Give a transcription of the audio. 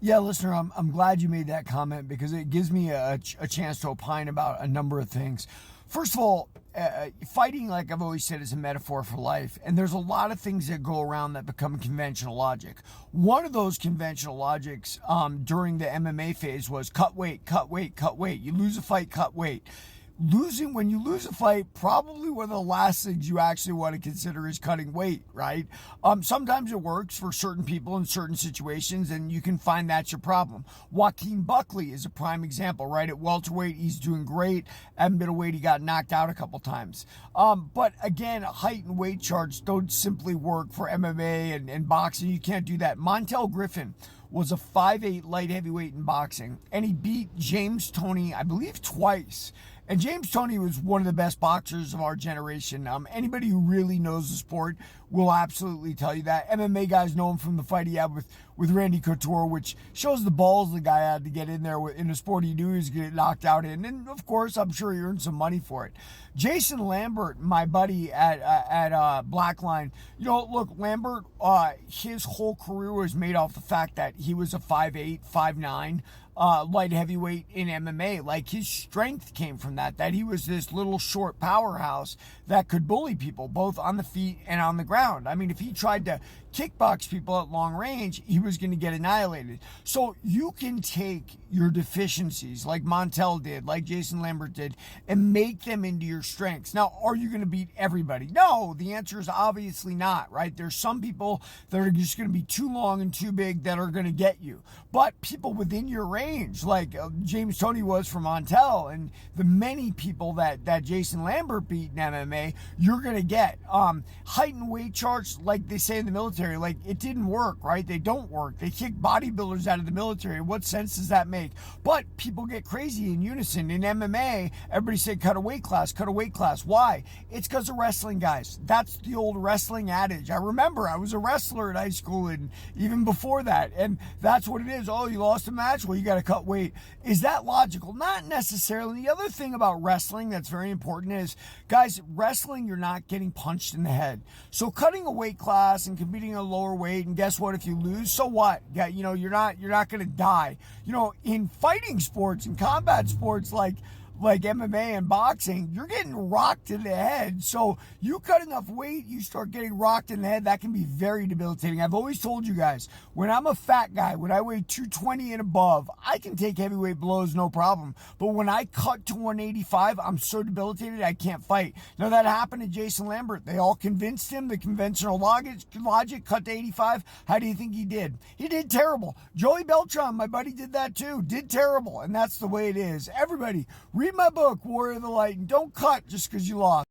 Yeah, listener, I'm glad you made that comment because it gives me a chance to opine about a number of things. First of all, fighting, like I've always said, is a metaphor for life. And there's a lot of things that go around that become conventional logic. One of those conventional logics during the MMA phase was cut weight, cut weight, cut weight. You lose a fight, cut weight. When you lose a fight, probably one of the last things you actually want to consider is cutting weight, right? Sometimes it works for certain people in certain situations, and you can find that's your problem. Joaquin Buckley is a prime example, right? At welterweight, he's doing great. At middleweight, he got knocked out a couple times. But again, height and weight charts don't simply work for MMA and boxing. You can't do that. Montel Griffin was a 5'8" light heavyweight in boxing, and he beat James Toney, I believe, twice. And James Toney was one of the best boxers of our generation. Anybody who really knows the sport will absolutely tell you that. MMA guys know him from the fight he had with Randy Couture, which shows the balls the guy had to get in there in a sport he knew he was going to get knocked out in. And of course, I'm sure he earned some money for it. Jason Lambert, my buddy at Blackline, look, Lambert, his whole career was made off the fact that he was a 5'8", 5'9", light heavyweight in MMA. Like, his strength came from that he was this little short powerhouse that could bully people both on the feet and on the ground. I mean, if he tried to kickbox people at long range, he was going to get annihilated. So you can take your deficiencies like Montel did, like Jason Lambert did, and make them into your strengths. Now, are you going to beat everybody? No, the answer is obviously not, right? There's some people that are just going to be too long and too big that are going to get you. But people within your range, like James Toney was for Montel, and the many people that Jason Lambert beat in MMA, you're going to get. Height and weight charts, like they say in the military, like, it didn't work, right? They don't work. They kick bodybuilders out of the military. What sense does that make? But people get crazy in unison. In MMA, everybody say cut a weight class, cut a weight class. Why? It's because of wrestling, guys. That's the old wrestling adage. I remember I was a wrestler in high school and even before that. And that's what it is. Oh, you lost a match? Well, you got to cut weight. Is that logical? Not necessarily. The other thing about wrestling that's very important is, guys, wrestling, you're not getting punched in the head. So cutting a weight class and competing at a lower weight, and guess what? If you lose, so what? Yeah, you're not going to die. In fighting sports and combat sports like MMA and boxing, you're getting rocked in the head. So you cut enough weight, you start getting rocked in the head. That can be very debilitating. I've always told you guys, when I'm a fat guy, when I weigh 220 and above, I can take heavyweight blows, no problem. But when I cut to 185, I'm so debilitated, I can't fight. Now, that happened to Jason Lambert. They all convinced him the conventional logic cut to 85. How do you think he did? He did terrible. Joey Beltran, my buddy, did that too. Did terrible. And that's the way it is. Everybody, read my book, Warrior of the Light, and don't cut just because you lost.